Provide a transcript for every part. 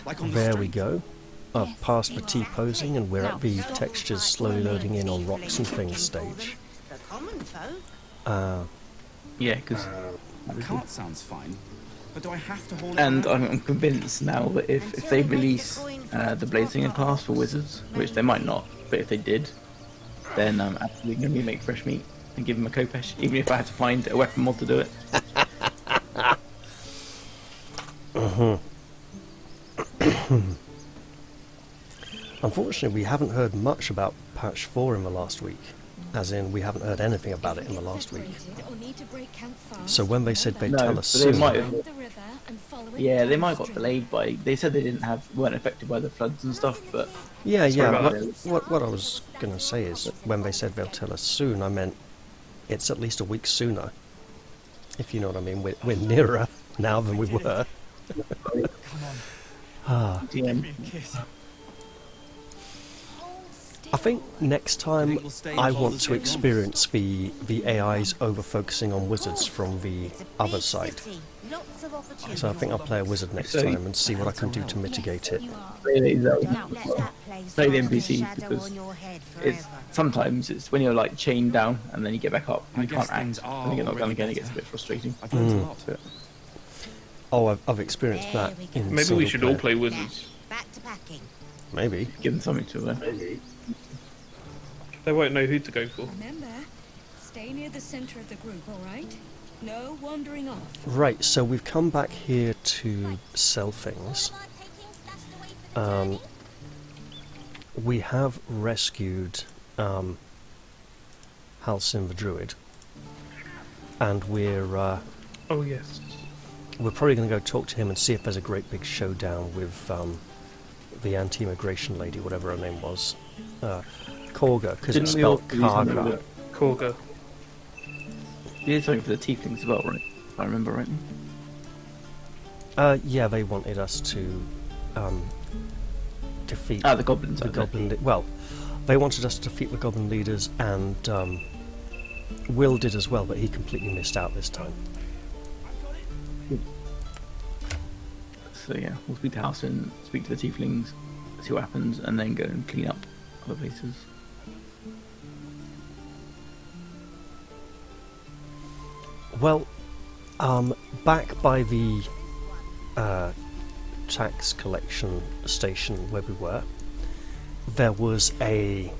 Like on the There we street. go. I've passed the T-posing and we're at the textures slowly loading in on rocks and things stage. The common folk. Yeah, because... A cart sounds fine, but do I have to haul it And around? I'm convinced now that if they release the Blazing class for wizards, which they might not, but if they did, then I'm absolutely going to make fresh meat and give them a Kopesh, even if I had to find a weapon mod to do it. Unfortunately, we haven't heard much about patch 4 in the last week. As in, we haven't heard anything about it in the last week. So when they said they'd tell us but they soon... might have, yeah, they might have got delayed by... They said they weren't affected by the floods and stuff, but... Yeah, about what I was going to say is, when they said they'll tell us soon, I meant it's at least a week sooner. If you know what I mean. We're nearer now than we were. TM. I think next time I want to experience the AIs over-focusing on wizards from the other side. So I think I'll play a wizard next time and see what I can do to mitigate it. Play the NPC, because sometimes it's when you're like chained down and then you get back up and you can't act, and then you get knocked down again, it gets a bit frustrating. I've learned a lot. Oh, I've experienced that in Maybe we should all single play wizards. Back to packing. player. Maybe. Give them something to learn. They won't know who to go for. Remember, stay near the center of the group, all right? No wandering off. Right, so we've come back here to sell things. We have rescued Halcyon the Druid, and we're Oh yes. probably going to go talk to him and see if there's a great big showdown with the anti-immigration lady, whatever her name was. Korga, because it's Didn't we all spelled do something Karga. with Korga. You did something for the tieflings as well, right? If I remember rightly. Yeah, they wanted us to defeat Ah, the goblins. the goblin. Well, they wanted us to defeat the goblin leaders, and Will did as well, but he completely missed out this time. So yeah, we'll speak to House and speak to the tieflings, see what happens, and then go and clean up other places. Well, back by the tax collection station where we were, there was a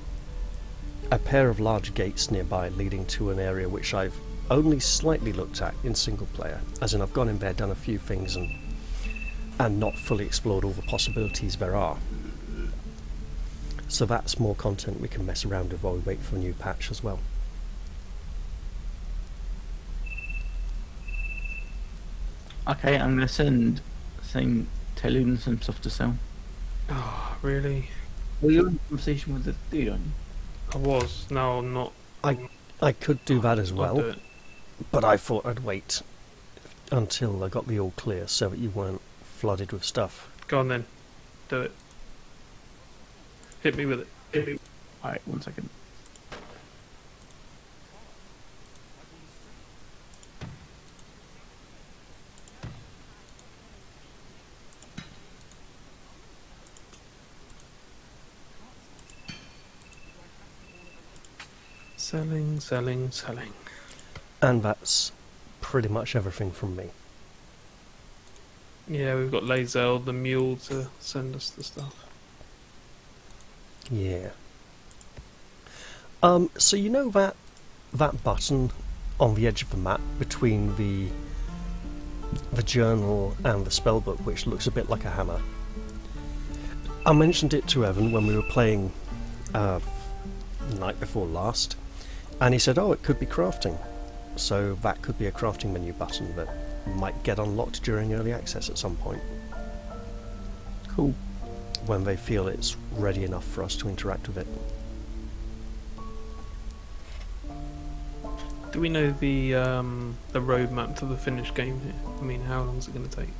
pair of large gates nearby leading to an area which I've only slightly looked at in single player, as in I've gone in there, done a few things, and not fully explored all the possibilities there are. So that's more content we can mess around with while we wait for a new patch as well. Okay, I'm gonna send Telun some stuff to sell. Oh, really? Well, you're in conversation with the dude, aren't you? I was. Now I'm not. I could do that as I'll well, do it. but I thought I'd wait until I got the all clear so that you weren't flooded with stuff. Go on then. Do it. Hit me with it. Hit me. Alright, 1 second. Selling, selling, selling. And that's pretty much everything from me. Yeah, we've got Lazel, the mule, to send us the stuff. Yeah. So you know that button on the edge of the map between the journal and the spellbook, which looks a bit like a hammer? I mentioned it to Evan when we were playing the night before last, and he said, oh, it could be crafting. So that could be a crafting menu button that might get unlocked during early access at some point, Cool. when they feel it's ready enough for us to interact with it. Do we know the roadmap to the finished game here? I mean, how long is it going to take?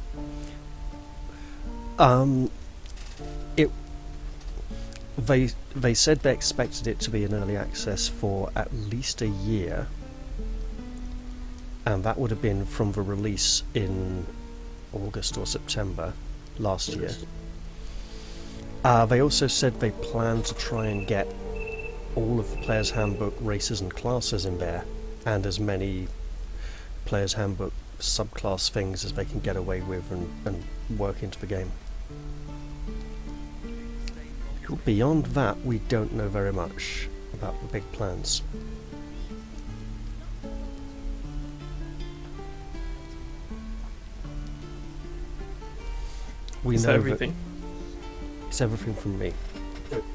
They said they expected it to be in early access for at least a year, and that would have been from the release in August or September last year. They also said they plan to try and get all of the Player's Handbook races and classes in there, and as many Player's Handbook subclass things as they can get away with and work into the game. Cool. Beyond that, we don't know very much about the big plans. We Is know that everything? It's everything from me.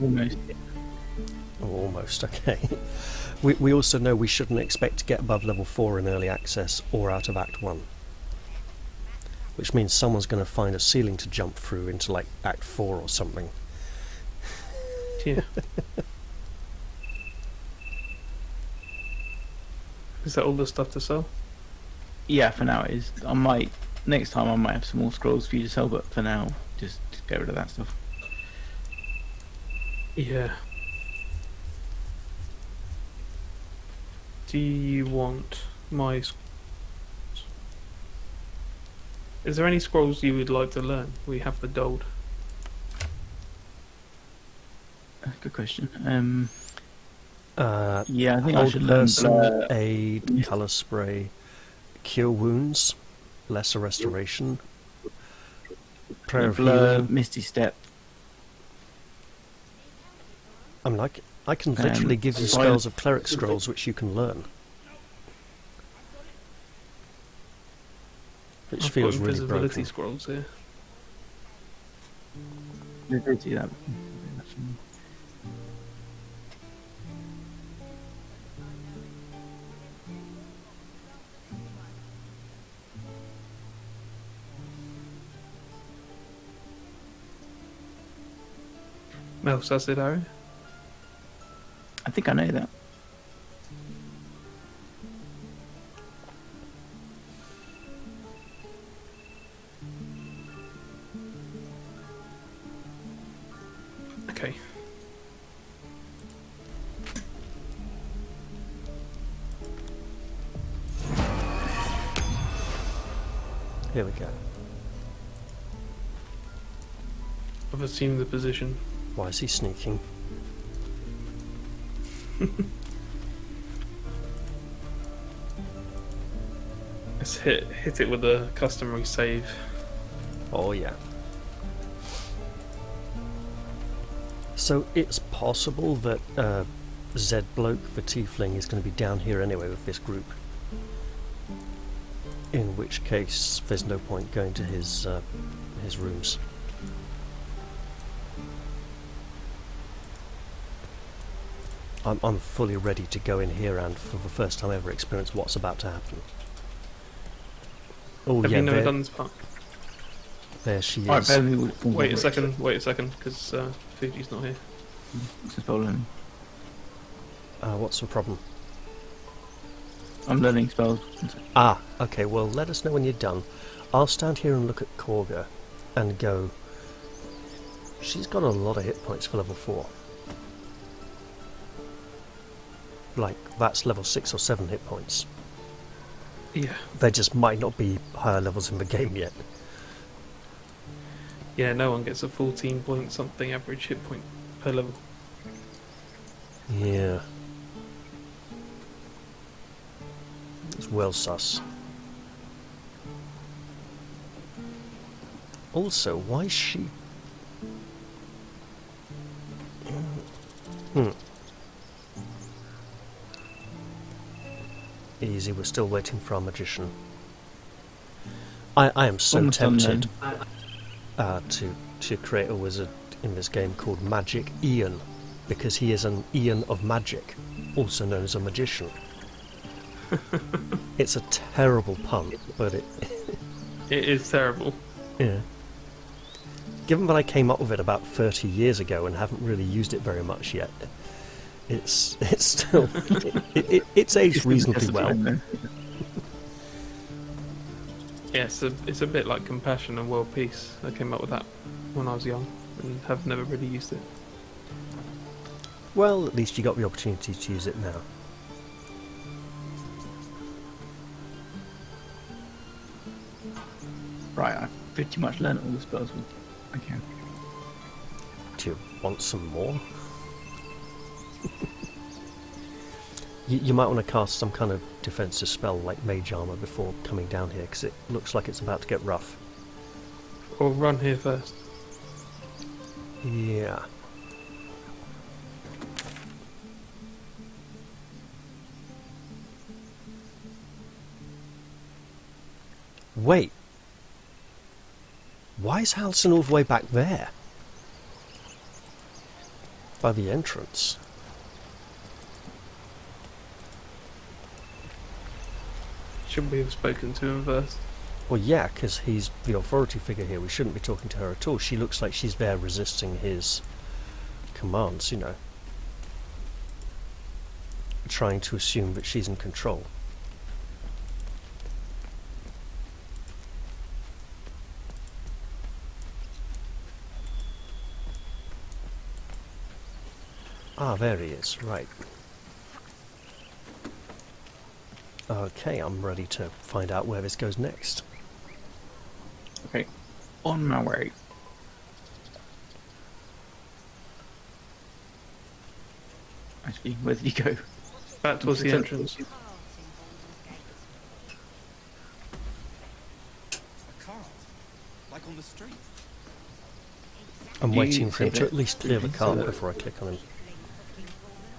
Almost. Oh, almost, okay. We also know we shouldn't expect to get above level 4 in early access or out of Act 1. Which means someone's going to find a ceiling to jump through into like Act 4 or something. Yeah. Is that all the stuff to sell? Yeah, for now it is. Next time I might have some more scrolls for you to sell, but for now, just get rid of that stuff. Yeah. Do you want my... Is there any scrolls you would like to learn? We have the gold. Good question. Uh, Yeah, I think I Hold should learn Person, Aid, Colour Spray, Cure Wounds, Lesser Restoration, Prayer of Blur, Healing. Misty Step. I'm like, I can literally give you Silent- spells of Cleric Scrolls which you can learn. Which I've feels got really invisibility broken. scrolls here. See that. Mouse acid arrow. I think I know that. Okay. Here we go. I've assumed the position. Why is he sneaking? Let's hit it with a customary save. Oh yeah. So it's possible that Zed Bloke, the Tiefling, is going to be down here anyway with this group. In which case, there's no point going to his rooms. I'm fully ready to go in here and, for the first time ever, experience what's about to happen. Oh Have yeah, you never there, done this part? there she Alright, is. bear with me one Wait a moment. second, because Fuji's not here. Just hold on. What's the problem? I'm learning spells. Ah, okay, well let us know when you're done. I'll stand here and look at Korga and go, she's got a lot of hit points for level 4. Like, that's level 6 or 7 hit points. Yeah. There just might not be higher levels in the game yet. Yeah, no one gets a 14 point something average hit point per level. Yeah. It's well sus. Also, why is she... Easy, we're still waiting for our magician. I am so Almost done tempted then. to create a wizard in this game called Magic Ian, because he is an Ian of magic, also known as a magician. It's a terrible pun, but it... It is terrible. Yeah. Given that I came up with it about 30 years ago and haven't really used it very much yet, it's still... it's aged reasonably well. Yeah, it's a bit like Compassion and World Peace. I came up with that when I was young and have never really used it. Well, at least you got the opportunity to use it now. Right, I've pretty much learned all the spells. Okay. Do you want some more? You might want to cast some kind of defensive spell like Mage Armor before coming down here, because it looks like it's about to get rough. Or run here first. Yeah. Wait. Why is Halcyon all the way back there? By the entrance. Should we have spoken to him first? Well, yeah, because he's the authority figure here. We shouldn't be talking to her at all. She looks like she's there resisting his commands, you know. Trying to assume that she's in control. Ah, there he is, right. Okay, I'm ready to find out where this goes next. Okay, on my way. Actually, where did he go? Back towards the entrance. A cart, like on the street. I'm Do you waiting for him see to that? at least clear the So cart that- before I click on him.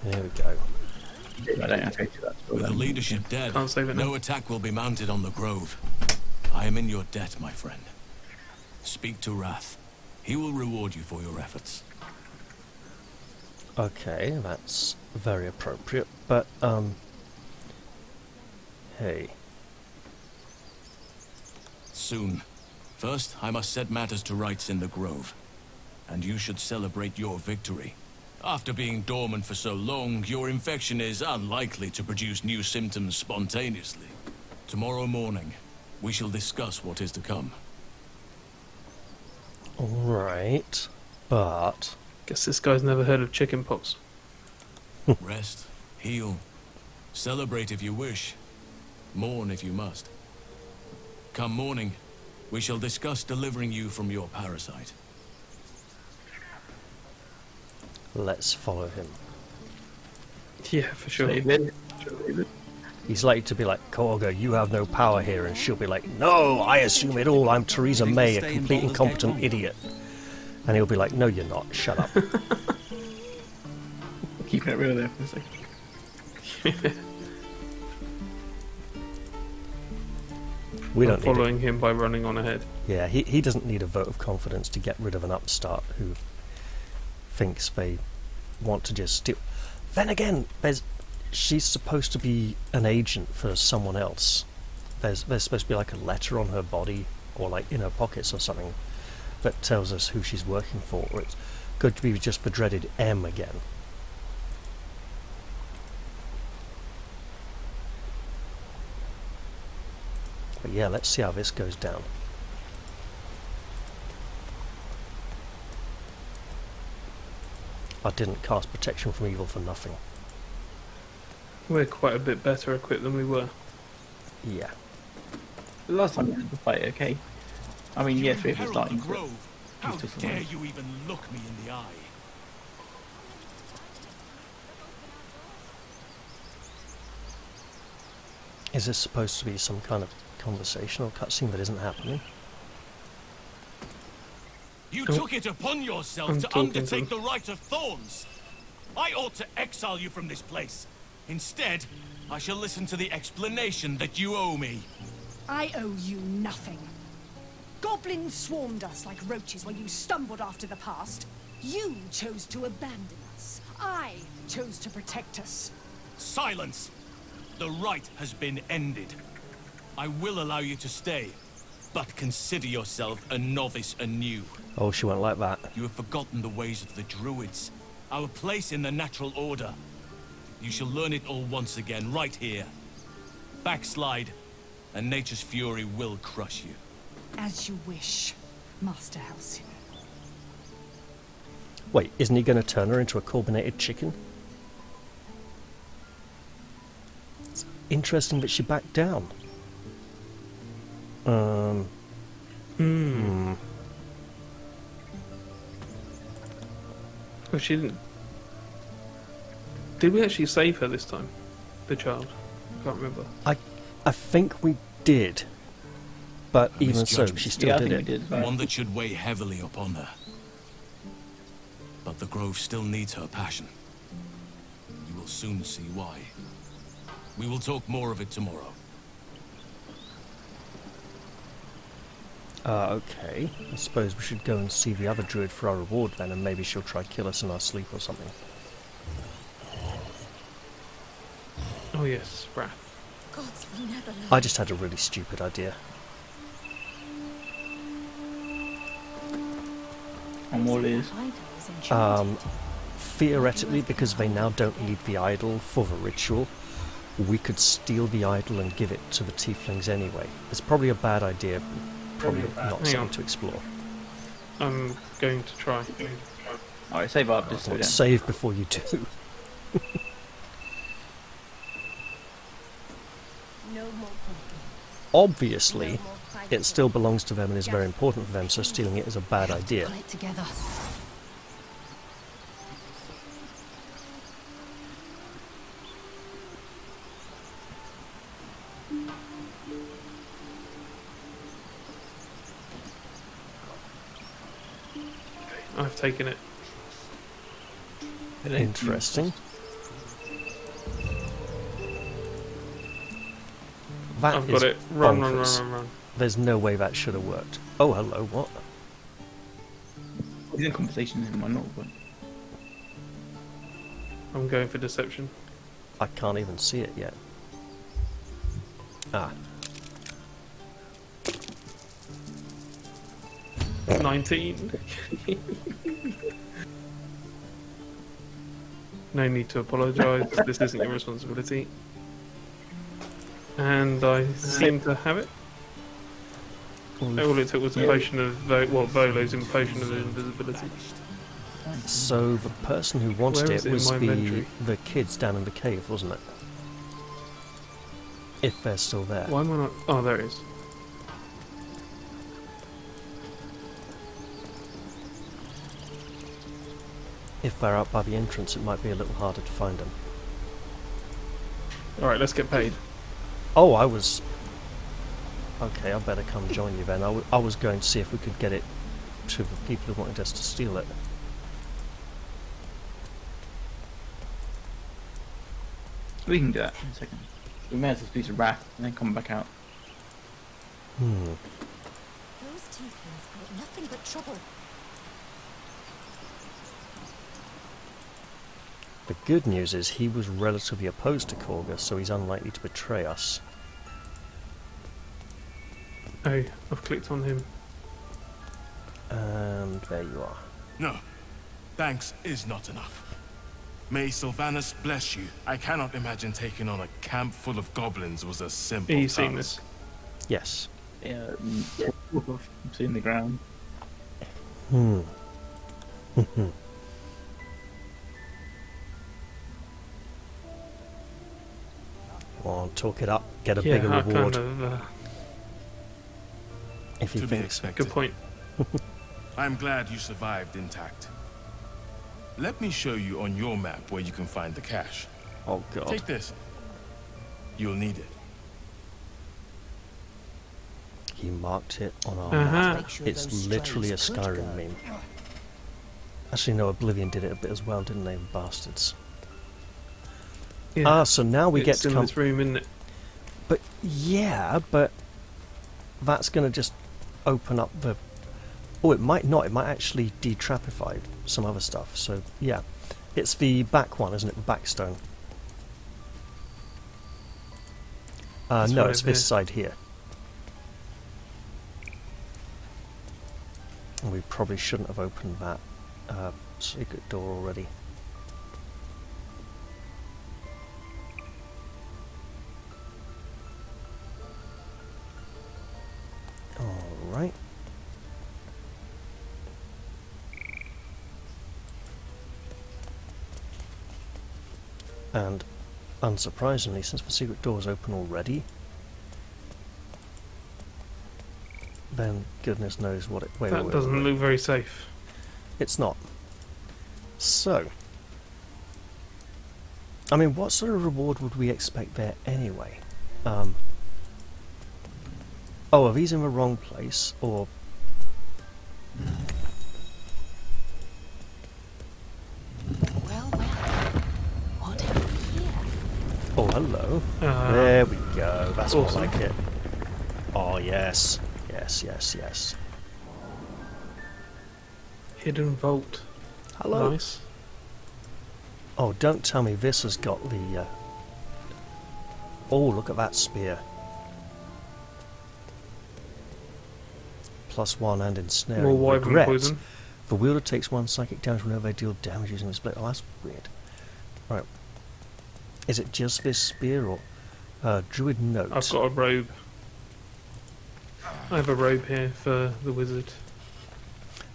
There we go. I don't have to go to that. With the leadership dead, Can't save it now. no attack will be mounted on the grove. I am in your debt, my friend. Speak to Wrath. He will reward you for your efforts. Okay, that's very appropriate, but, hey. Soon. First, I must set matters to rights in the grove. And you should celebrate your victory. After being dormant for so long, your infection is unlikely to produce new symptoms spontaneously. Tomorrow morning, we shall discuss what is to come. Alright, but... Guess this guy's never heard of chickenpox. Rest, heal, celebrate if you wish, mourn if you must. Come morning, we shall discuss delivering you from your parasite. let's follow him. Yeah, for sure. David. He's likely to be like, Korga, you have no power here, and she'll be like, no, I assume it all, I'm Theresa May, a complete incompetent idiot. And he'll be like, no you're not, shut up. Keeping it real there for a second. We I'm don't need it. following him by running on ahead. Yeah, he doesn't need a vote of confidence to get rid of an upstart who thinks they want to just steal. Then again, she's supposed to be an agent for someone else. There's supposed to be like a letter on her body or like in her pockets or something that tells us who she's working for, or it's going to be just the dreaded M again. But yeah, let's see how this goes down. I didn't cast Protection from Evil for nothing. We're quite a bit better equipped than we were. Yeah. The last time we had the fight, okay? I mean, yes, we have Herald starting, the but grove. How still dare survive. you even look me in the eye? Is this supposed to be some kind of conversational cutscene that isn't happening? You Oh. took it upon yourself I'm to talking to undertake him. the Rite of Thorns. I ought to exile you from this place. Instead, I shall listen to the explanation that you owe me. I owe you nothing. Goblins swarmed us like roaches when you stumbled after the past. You chose to abandon us. I chose to protect us. Silence! The rite has been ended. I will allow you to stay, but consider yourself a novice anew. Oh, she won't like that. You have forgotten the ways of the druids, our place in the natural order. You shall learn it all once again, right here. Backslide, and nature's fury will crush you. As you wish, Master Halcyon. Wait, isn't he going to turn her into a culminated chicken? It's interesting that she backed down. Well, she didn't. Did we actually save her this time? The child? I can't remember. I think we did, but A even so, misjudgment. she still Yeah, I did think it. we did. Right. One that should weigh heavily upon her. But the Grove still needs her passion. You will soon see why. We will talk more of it tomorrow. Okay. I suppose we should go and see the other druid for our reward then, and maybe she'll try kill us in our sleep or something. Oh yes, wrath. Gods will never learn. I just had a really stupid idea. And what is? Theoretically, because they now don't need the idol for the ritual, we could steal the idol and give it to the tieflings anyway. It's probably a bad idea, probably not Hang something on. to explore. I'm going to try. Alright, save up just so we don't. Save before you do. No more Obviously, it still belongs to them and is very important for them, so stealing it is a bad idea. pull it together. I've taken it. Interesting. That I've is got it. Run, run, bonkers. run, run, run. There's no way that should have worked. Oh, hello, what? He's in conversation, he might not, but. I'm going for deception. I can't even see it yet. Ah, 19. No need to apologise. This isn't your responsibility. And I seem to have it. All it took was a potion of Volo's in potion of invisibility. so the person who wanted Where it is it in was my inventory? the kids down in the cave, wasn't it? If they're still there. Why am I not? Oh, there it is. If they're out by the entrance, it might be a little harder to find them. All right, let's get paid. Oh, I was... Okay, I better come join you then. I was going to see if we could get it to the people who wanted us to steal it. We can do that in a second. We may as well speak to Wrath and then come back out. Hmm. Those tieflings brought nothing but trouble. The good news is he was relatively opposed to Korga, so he's unlikely to betray us. Oh, I've clicked on him. And there you are. No, thanks is not enough. May Sylvanus bless you. I cannot imagine taking on a camp full of goblins was a simple Are you seeing task. this? Yes. Yeah, I'm seeing the ground. Hmm. Come on, talk it up. Get a Yeah, bigger I reward kind of. if you To be think. expected. Good point. I'm glad you survived intact. Let me show you on your map where you can find the cache. Oh god. Take this. You'll need it. He marked it on our Uh-huh. map. Make sure It's those literally a strays could Skyrim go. meme. Actually, no, Oblivion did it a bit as well, didn't they, the bastards? Yeah. Ah, so now we get It's to in come... this room, isn't it? But, yeah, but... That's going to just open up the... Oh, it might not. It might actually detrapify some other stuff. So, yeah. It's the back one, isn't it? The back stone. This No, one it's over this here. side here. And we probably shouldn't have opened that secret door already. Alright. And unsurprisingly, since the secret door is open already, then goodness knows what it... Wait, That doesn't look very safe. It's not. So, I mean, what sort of reward would we expect there anyway? Oh, are these in the wrong place, or... Well, what have we here? Oh, hello. There we go. That's more awesome. like it. Oh, yes. Yes, yes, yes. Hidden vault. Hello. Nice. Oh, don't tell me this has got the... Oh, look at that spear. +1 and ensnaring. More wyvern Regret. poison. The wielder takes 1 psychic damage whenever they deal damage using this blade. Oh, that's weird. Right. Is it just this spear, or... Druid note. I've got a robe. I have a robe here for the wizard.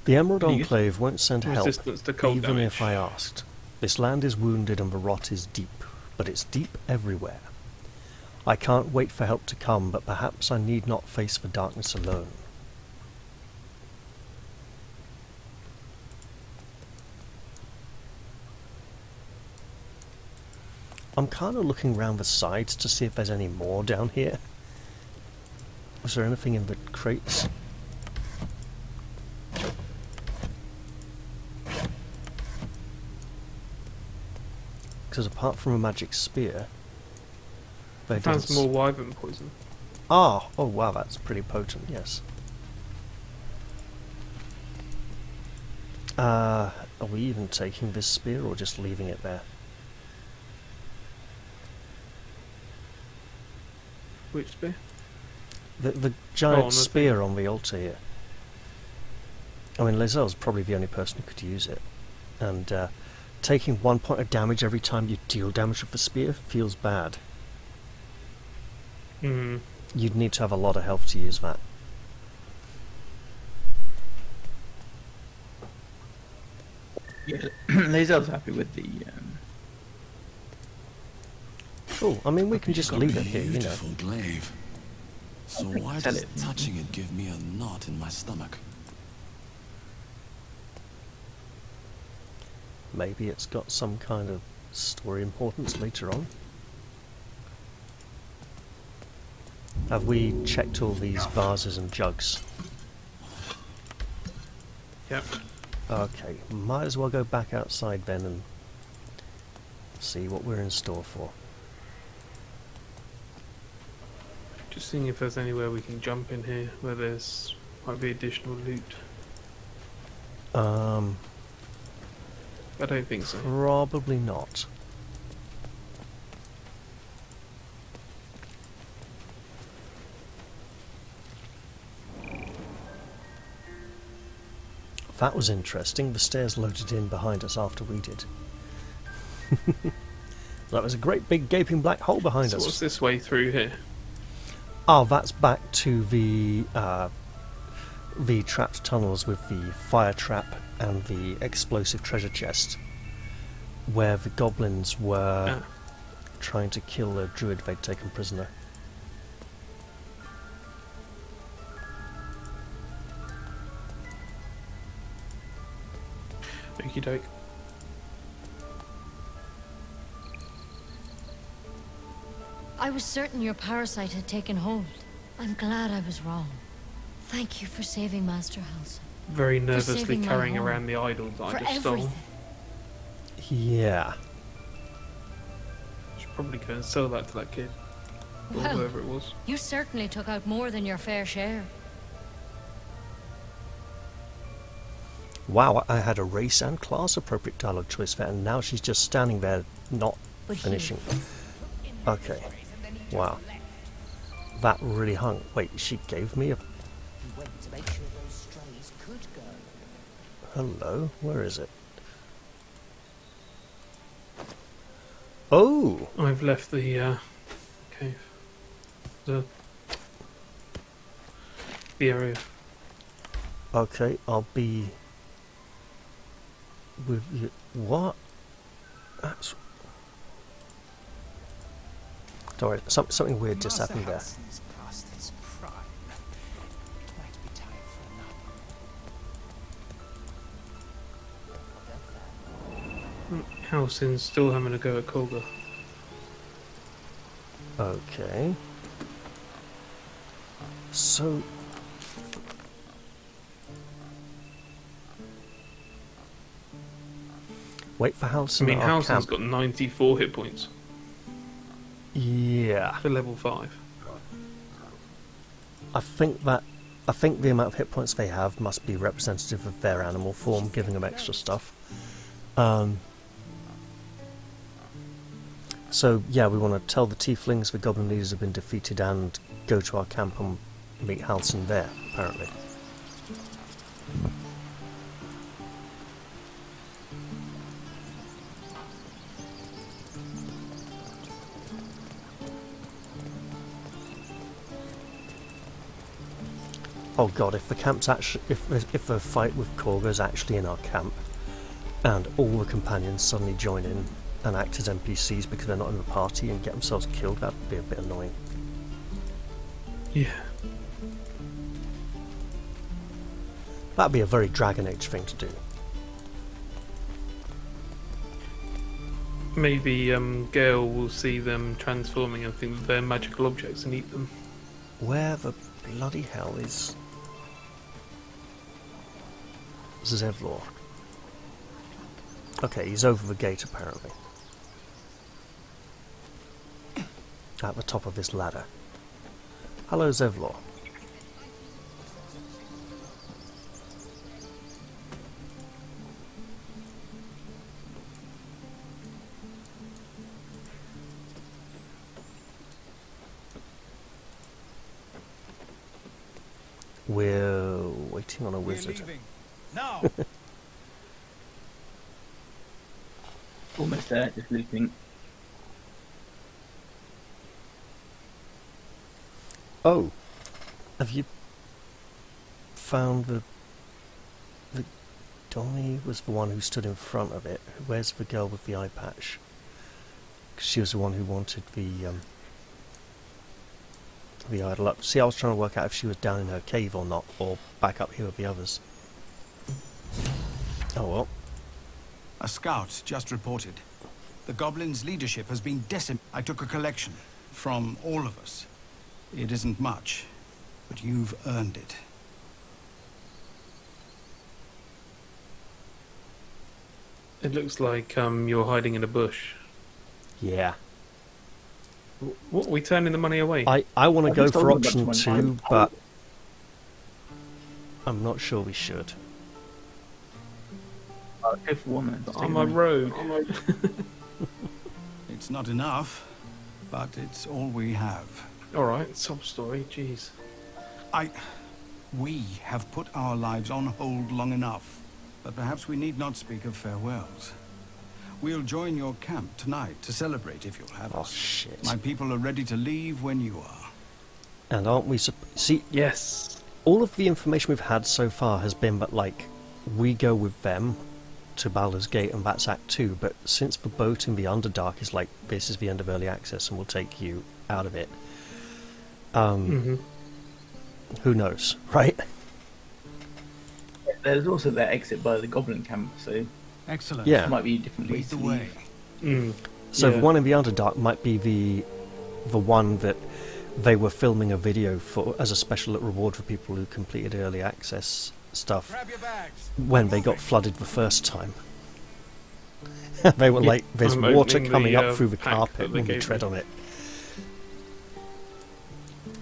The Emerald Enclave won't send help, Resistance to cold even damage. if I asked. This land is wounded and the rot is deep, but it's deep everywhere. I can't wait for help to come, but perhaps I need not face the darkness alone. I'm kind of looking round the sides to see if there's any more down here. Was there anything in the crates? Because apart from a magic spear, I found some more wyvern poison. Ah, oh wow, that's pretty potent. Yes. Are we even taking this spear or just leaving it there? Which spear? The giant on the spear on the altar here. I mean, Lae'zel's probably the only person who could use it, and taking 1 point of damage every time you deal damage with the spear feels bad. Hmm. You'd need to have a lot of health to use that. Yeah, Lae'zel's happy with the. Cool. I mean, we can just leave it here, you know. Beautiful glaive. So why Sell does it. touching it give me a knot in my stomach? Maybe it's got some kind of story importance later on. Have we checked all these vases and jugs? Yep. Okay, might as well go back outside then and see what we're in store for. Just seeing if there's anywhere we can jump in here where there's might be additional loot. I don't think so. Probably not. That was interesting. The stairs loaded in behind us after we did. That was a great big gaping black hole behind So us. what's this way through here? Oh, that's back to the trapped tunnels with the fire trap and the explosive treasure chest, where the goblins were trying to kill a druid they'd taken prisoner. Okie doke. I was certain your parasite had taken hold. I'm glad I was wrong. Thank you for saving Master Halson. Very nervously saving my carrying home. around the idol that I For just stole. everything. Yeah. Should probably go and sell that to that kid. Or Well, whoever it was. you certainly took out more than your fair share. Wow, I had a race and class appropriate dialogue choice there, and now she's just standing there not But finishing. Okay. Wow. That really hung. Wait, she gave me a... He went to make sure those strays could go. Hello? Where is it? Oh! I've left the cave. The area. Okay, I'll be... with you. What? That's... Don't worry, something weird just happened there. Halson's past his prime. Might be time for Helsing's still having a go at Kolga. Okay. So... Wait for Halcyon. I mean, at our Helsing's camp. got 94 hit points Yeah. for level 5. I think the amount of hit points they have must be representative of their animal form, giving them extra stuff. So yeah, we want to tell the tieflings the goblin leaders have been defeated and go to our camp and meet Halcyon there, apparently. Oh god, if the camp's actually, if the fight with Korga is actually in our camp, and all the companions suddenly join in and act as NPCs because they're not in the party and get themselves killed, that'd be a bit annoying. Yeah. That'd be a very Dragon Age thing to do. Maybe Gale will see them transforming and think that they're magical objects and eat them. Where the bloody hell is Zevlor? Okay, he's over the gate apparently. At the top of this ladder. Hello, Zevlor. We're waiting on a wizard. Now. Almost there, just looting. Oh, have you found the Donnie was the one who stood in front of it. Where's the girl with the eye patch? 'Cause she was the one who wanted the idol up. See, I was trying to work out if she was down in her cave or not, or back up here with the others. Oh well. A scout just reported. The goblins' leadership has been decimated. I took a collection from all of us. It isn't much, but you've earned it. It looks like you're hiding in a bush. Yeah. What, are we turning the money away? I want to go just for told option them about 2, 25. but I'm not sure we should. I'll go for one then. I'm a rogue. It's not enough, but it's all we have. Alright, sob story, jeez. We have put our lives on hold long enough, but perhaps we need not speak of farewells. We'll join your camp tonight to celebrate if you'll have us. Shit. My people are ready to leave when you are. And aren't we see, Yes. all of the information we've had so far has been that, like, we go with them to Baldur's Gate and that's Act 2, but since the boat in the Underdark is like, this is the end of early access and we'll take you out of it, who knows, right? There's also their exit by the goblin camp, so Excellent. Yeah. it might be different Lead ways the to way. leave. So Yeah. the one in the Underdark might be the one that they were filming a video for as a special reward for people who completed early access stuff Grab your bags. when they got flooded the first time. They were Yeah, like, there's I'm water opening coming the, up through the pack carpet that they when we gave tread me. on it.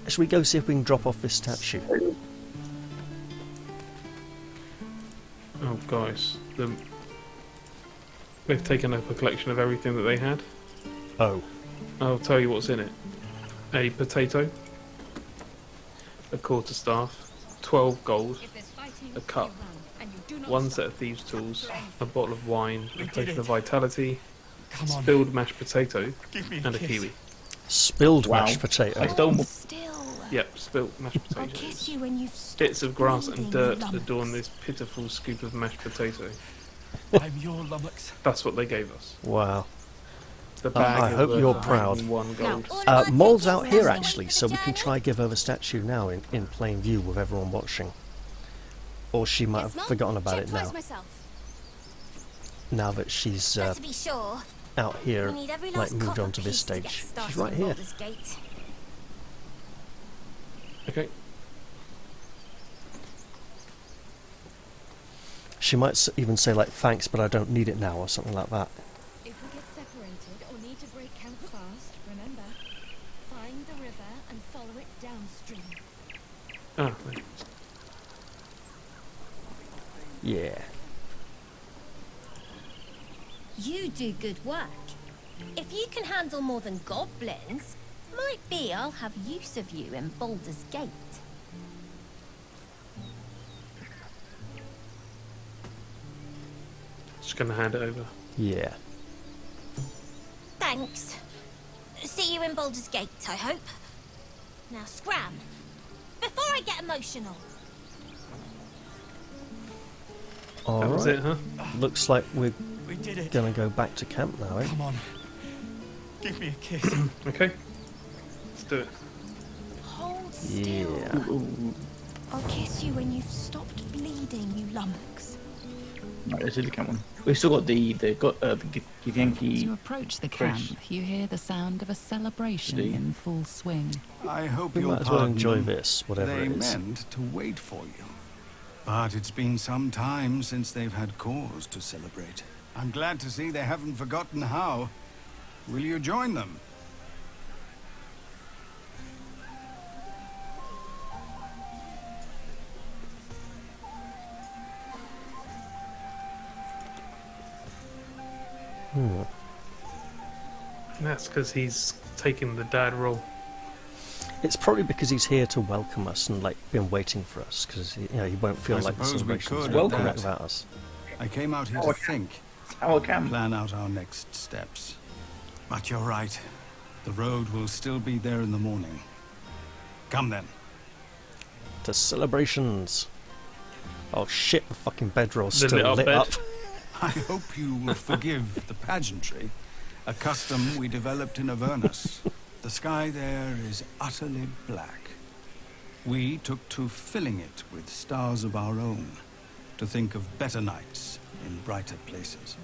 Should we go see if we can drop off this statue? Oh, guys. They've taken up a collection of everything that they had. Oh. I'll tell you what's in it. A potato, a quarterstaff, 12 gold, a cup, one set of thieves' tools, a bottle of wine, a potion of vitality, spilled mashed potato, and a kiwi. Spilled Wow. mashed potato. I stole more. Still, Yep, spilled mashed I'll kiss potatoes. you when you've stopped Bits of grass and bleeding, dirt lummox. adorn this pitiful scoop of mashed potato. I'm your lummox. That's what they gave us. Wow. The bag I is hope worth you're proud. 101 gold. Mole's out here actually, so we can try give her the statue now in plain view with everyone watching. Or she might have forgotten about it now. now that she's Better be sure. out here, We need every like last moved copper on to this piece to get stage. started She's right in here. Baldur's Gate. Okay. She might even say like thanks, but I don't need it now, or something like that. If we get separated or need to break camp fast, remember, find the river and follow it downstream. Ah, right. Yeah. You do good work. If you can handle more than goblins, might be I'll have use of you in Baldur's Gate. Just gonna hand it over. Yeah. Thanks. See you in Baldur's Gate, I hope. Now scram, before I get emotional. That was it, huh? Looks like we're We did it. gonna go back to camp now, eh? Come on. Give me a kiss. Okay. Let's do it. Hold Yeah. still. I'll kiss you when you've stopped bleeding, you lummox. Right, let's do the camp one. We've still got the Githyanki. As you approach the camp, you hear the sound of a celebration in full swing. I hope We you'll might as well pardon enjoy them. this, whatever They it is. meant to wait for you. But it's been some time since they've had cause to celebrate. I'm glad to see they haven't forgotten how. Will you join them? That's because he's taking the dad role. It's probably because he's here to welcome us and like been waiting for us, because he won't feel I like the suppose we celebration's could welcome adapt. without us. I came out here Oh, to think, Our camp. plan out our next steps. But you're right. The road will still be there in the morning. Come then. To celebrations. Oh shit! The fucking bedroll's The still lit bed. up. I hope you will forgive the pageantry, a custom we developed in Avernus. The sky there is utterly black. We took to filling it with stars of our own, to think of better nights in brighter places.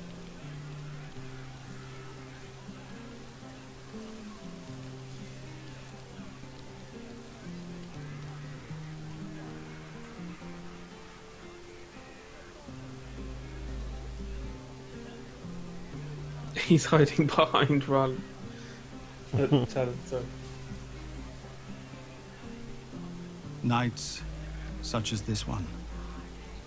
He's hiding behind Ron. Nights such as this one,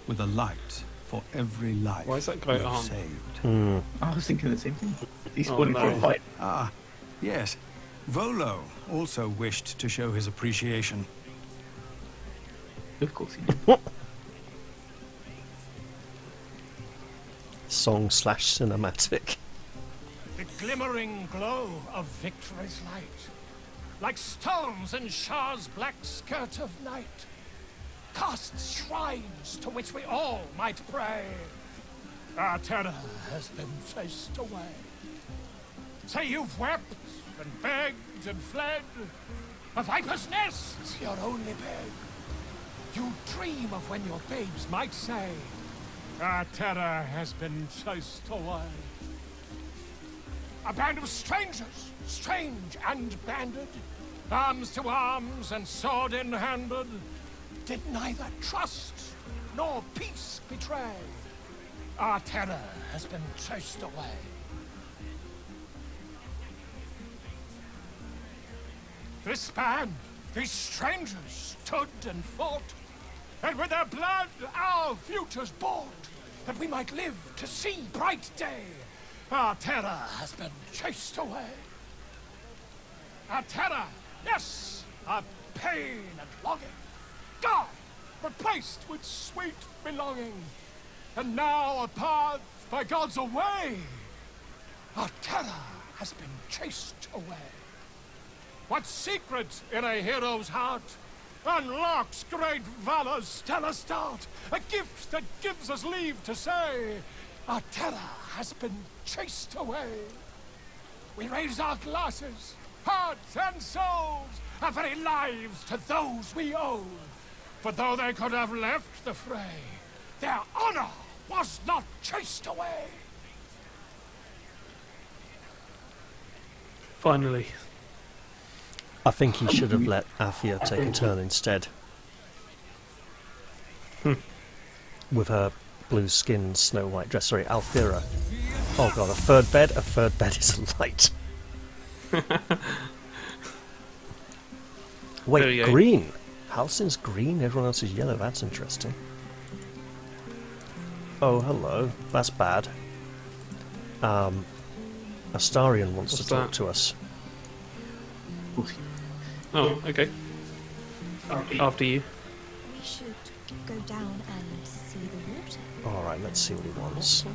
with a light for every life Why is that guy we've armed? saved. I was thinking the same thing. He's Oh, spawning no. for a fight. Ah, yes. Volo also wished to show his appreciation. Of course he did. Song/cinematic. The glimmering glow of victory's light, like stones in Shah's black skirt of night, casts shrines to which we all might pray. Our terror has been chased away. Say you've wept and begged and fled, a viper's nest, your only bed. You dream of when your babes might say, our terror has been chased away. A band of strangers, strange and banded, arms to arms and sword in handed, did neither trust nor peace betray. Our terror has been chased away. This band, these strangers, stood and fought, and with their blood our futures bought, that we might live to see bright day. Our terror has been chased away. Our terror, yes, our pain and longing, gone, replaced with sweet belonging. And now apart by God's away, our terror has been chased away. What secret in a hero's heart unlocks great valor's stellar start? A gift that gives us leave to say, our terror has been chased away. We raise our glasses, hearts and souls, our very lives to those we owe. For though they could have left the fray, their honor was not chased away. Finally. I think he should have let Afia take a turn instead. With her blue skin, Snow White dress. Sorry, Althira. Oh god, a third bed? A third bed is light. Wait, green! Halsin's green, everyone else is yellow. That's interesting. Oh, hello. That's bad. Astarion wants to talk to us. Oh, okay. After you. We should go down and see the water. Alright, let's see what he wants.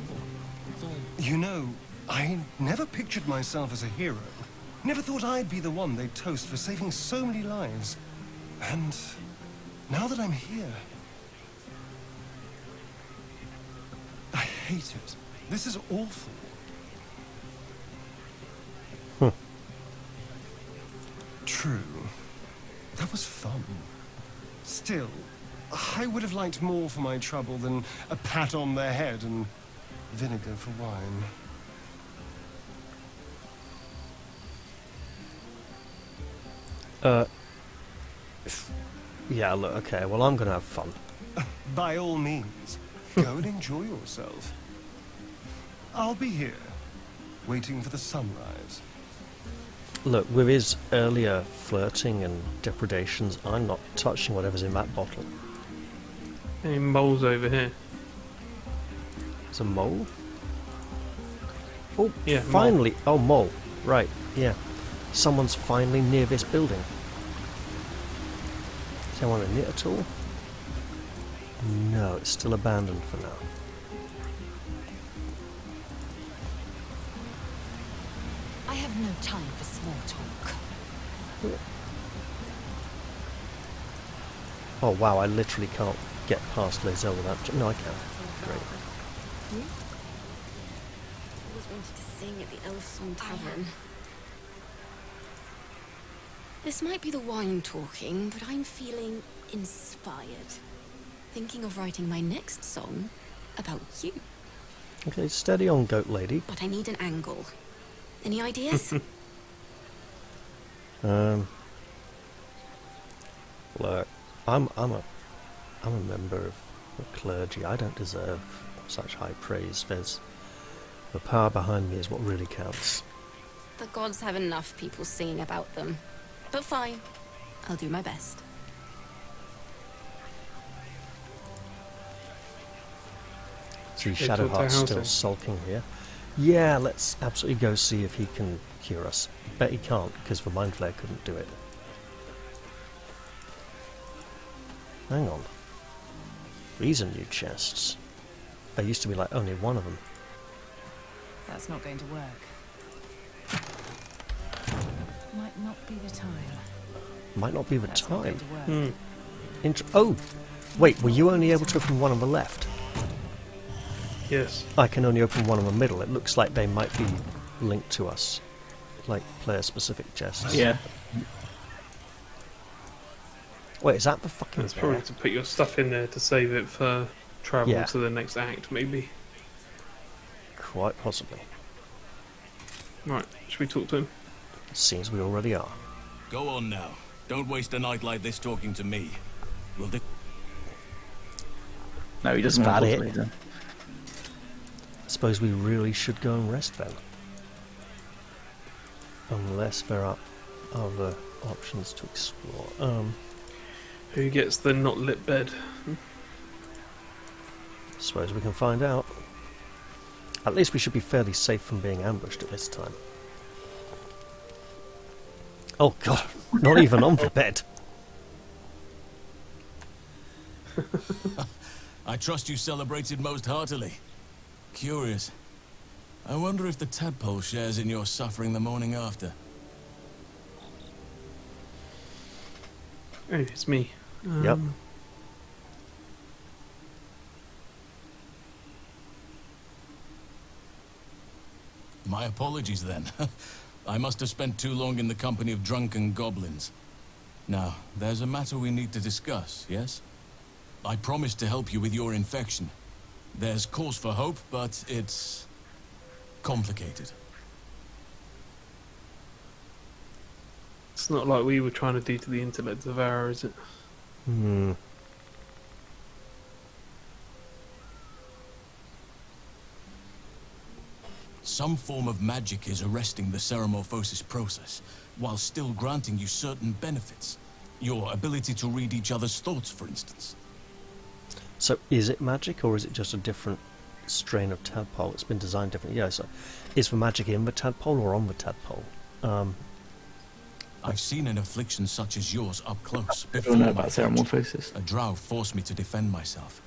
You know, I never pictured myself as a hero. Never thought I'd be the one they'd toast for saving so many lives. And now that I'm here, I hate it. This is awful. True. That was fun. Still, I would have liked more for my trouble than a pat on the head and vinegar for wine. Yeah, look, okay, well I'm gonna have fun. By all means, go and enjoy yourself. I'll be here, waiting for the sunrise. Look, with his earlier flirting and depredations, I'm not touching whatever's in that bottle. Any moles over here? There's a mole? Oh, yeah, finally! Mole. Oh, mole. Right, yeah. Someone's finally near this building. Is anyone in it at all? No, it's still abandoned for now. I have no time for small talk. Oh wow, I literally can't get past Lae'zel without... No, I can. Great. I always wanted to sing at the Elfsong Tavern. This might be the wine talking, but I'm feeling inspired. Thinking of writing my next song about you. Okay, steady on, goat lady. But I need an angle. Any ideas? Look, I'm a member of the clergy. I don't deserve such high praise. There's the power behind me is what really counts. The gods have enough people singing about them. But fine, I'll do my best. See Shadowheart's still sulking here. Yeah, let's absolutely go see if he can cure us. Bet he can't, because the mindflayer couldn't do it. Hang on. These are new chests. There used to be like only one of them. That's not going to work. Might not be the time. Might not be the time. Oh! Wait, were you only able to open one on the left? Yes. I can only open one in the middle. It looks like they might be linked to us. Like player-specific chests. Yeah. Wait, is that the fucking It's probably to put your stuff in there to save it for travel to the next act, maybe. Quite possibly. Right, should we talk to him? Seems we already are. Go on now. Don't waste a night like this talking to me. Will the... No, he doesn't want to talk to me. I suppose we really should go and rest then. Unless there are other options to explore. Who gets the not lit bed? Suppose we can find out. At least we should be fairly safe from being ambushed at this time. Oh god, not even on the bed. I trust you celebrated most heartily. Curious. I wonder if the tadpole shares in your suffering the morning after. Oh, it's me. Yep. My apologies then. I must have spent too long in the company of drunken goblins. Now, there's a matter we need to discuss, yes? I promised to help you with your infection. There's cause for hope, but it's complicated. not like we were trying to do to the intellect of Ara, is it? Hmm. Some form of magic is arresting the ceremorphosis process, while still granting you certain benefits. Your ability to read each other's thoughts, for instance. So is it magic, or is it just a different strain of tadpole? It's been designed differently. Yeah, so is the magic in the tadpole or on the tadpole? I've seen an affliction such as yours up close. I don't know about ceremorphosis. A drow forced me to defend myself.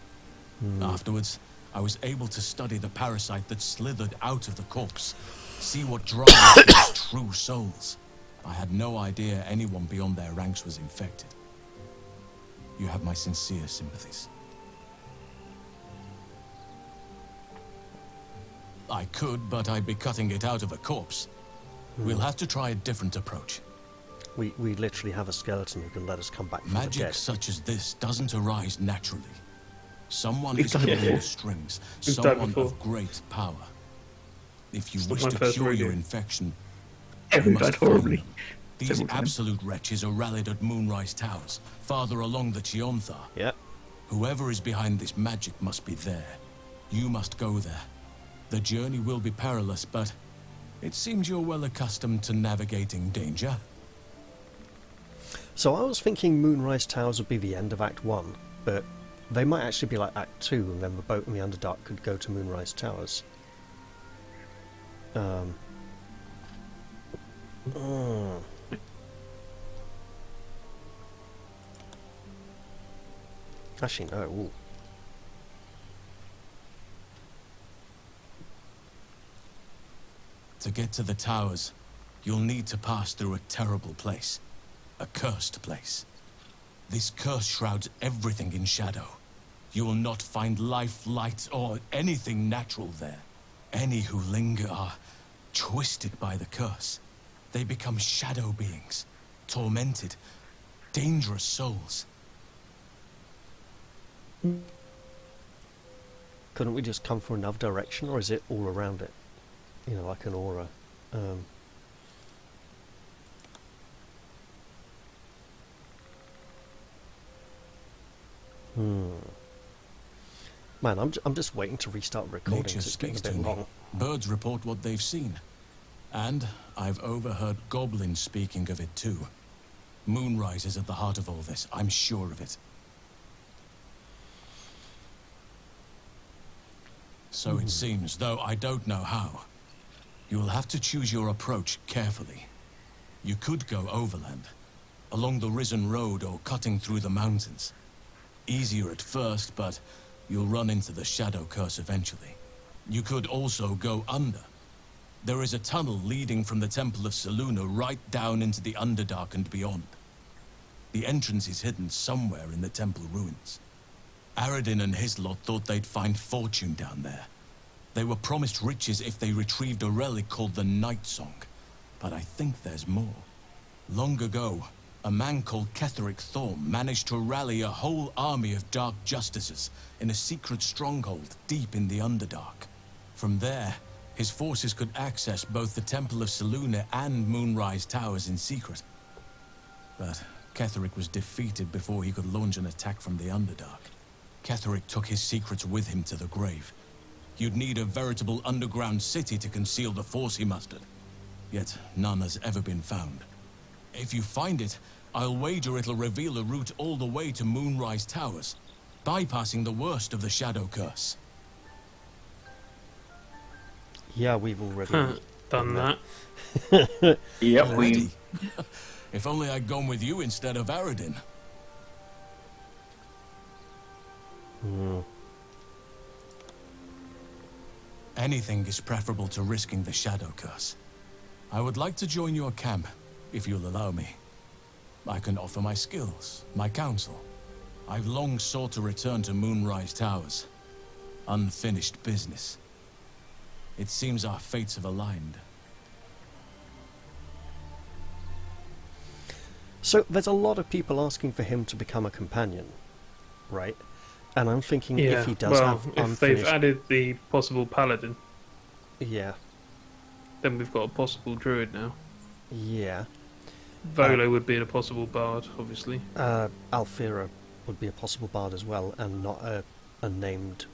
Afterwards, I was able to study the parasite that slithered out of the corpse, see what drives these true souls. I had no idea anyone beyond their ranks was infected. You have my sincere sympathies. I could, but I'd be cutting it out of a corpse. We'll have to try a different approach. We literally have a skeleton who can let us come back from the Magic dead. such as this doesn't arise naturally. Someone We've is done it pulling the before. strings, We've done it someone before. of great power. If you It's not wish my to first cure your rodeo. infection, Yeah, you we've must died find horribly. them. These Several times. absolute wretches are rallied at Moonrise Towers, farther along the Chionthar. Yeah. Whoever is behind this magic must be there. You must go there. The journey will be perilous, but it seems you're well accustomed to navigating danger. So I was thinking Moonrise Towers would be the end of Act 1, but they might actually be like Act 2, and then the boat in the Underdark could go to Moonrise Towers. Actually, no. Ooh. To get to the towers, you'll need to pass through a terrible place. A cursed place. This curse shrouds everything in shadow. You will not find life, light, or anything natural there. Any who linger are twisted by the curse. They become shadow beings, tormented, dangerous souls. Couldn't we just come from another direction, or is it all around it? You know, like an aura. Man, I'm just waiting to restart recording. Nature 'Cause it's getting a speaks bit to me. long. Birds report what they've seen. And I've overheard goblins speaking of it too. Moonrise is at the heart of all this, I'm sure of it. So it seems, though I don't know how. You will have to choose your approach carefully. You could go overland, along the Risen Road or cutting through the mountains. Easier at first, but you'll run into the shadow curse eventually. You could also go under. There is a tunnel leading from the Temple of Selûne right down into the Underdark and beyond. The entrance is hidden somewhere in the temple ruins. Aradin and his lot thought they'd find fortune down there. They were promised riches if they retrieved a relic called the Night Song. But I think there's more. Long ago, a man called Ketheric Thorm managed to rally a whole army of dark justices in a secret stronghold deep in the Underdark. From there, his forces could access both the Temple of Selûne and Moonrise Towers in secret. But Ketheric was defeated before he could launch an attack from the Underdark. Ketheric took his secrets with him to the grave. You'd need a veritable underground city to conceal the force he mustered. Yet none has ever been found. If you find it, I'll wager it'll reveal a route all the way to Moonrise Towers, bypassing the worst of the Shadow Curse. Yeah, we've already done that. Yep, Already? If only I'd gone with you instead of Aradin. Anything is preferable to risking the Shadow Curse. I would like to join your camp, if you'll allow me. I can offer my skills, my counsel. I've long sought to return to Moonrise Towers. Unfinished business. It seems our fates have aligned. So there's a lot of people asking for him to become a companion, right? And I'm thinking if he does have if unfinished... they've added the possible paladin, Yeah. then we've got a possible druid now. Yeah. Volo would be a possible bard, obviously. Alfira would be a possible bard as well, and not a named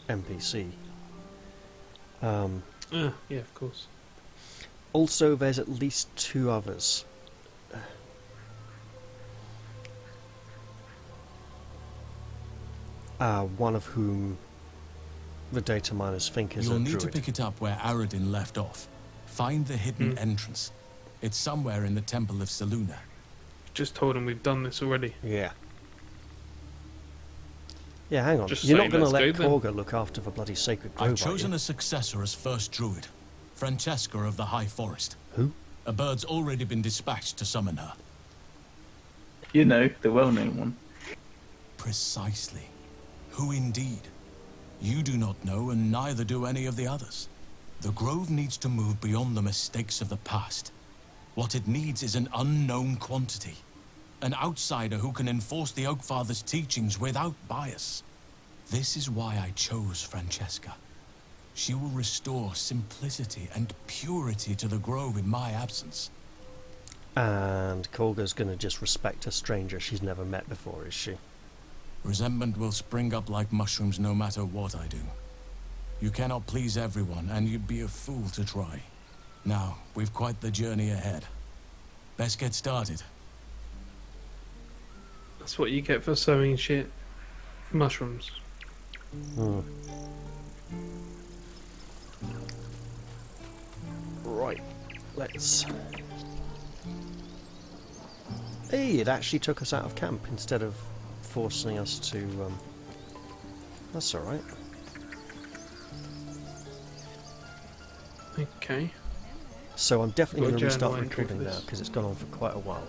NPC. Yeah, of course. Also, there's at least 2 others. One of whom the data miners think is You'll a need druid. to pick it up where Aradin left off. Find the hidden entrance. It's somewhere in the Temple of Seluna. Just told him we've done this already. Yeah. Yeah, hang on. Just You're say, not going to let's let go then. Korga look after the bloody sacred grove, I've chosen are you? a successor as first druid. Francesca of the High Forest. Who? A bird's already been dispatched to summon her. You know, the well-known one. Precisely. Who indeed? You do not know, and neither do any of the others. The Grove needs to move beyond the mistakes of the past. What it needs is an unknown quantity. An outsider who can enforce the Oakfather's teachings without bias. This is why I chose Francesca. She will restore simplicity and purity to the Grove in my absence. And Korga's going to just respect a stranger she's never met before, is she? Resentment will spring up like mushrooms no matter what I do. You cannot please everyone, and you'd be a fool to try. Now, we've quite the journey ahead. Best get started. That's what you get for sowing shit. Mushrooms. Right, let's... Hey, it actually took us out of camp instead of forcing us to... That's alright. Okay. So I'm definitely Got going to a restart journal entry recording for now this. because it's gone on for quite a while.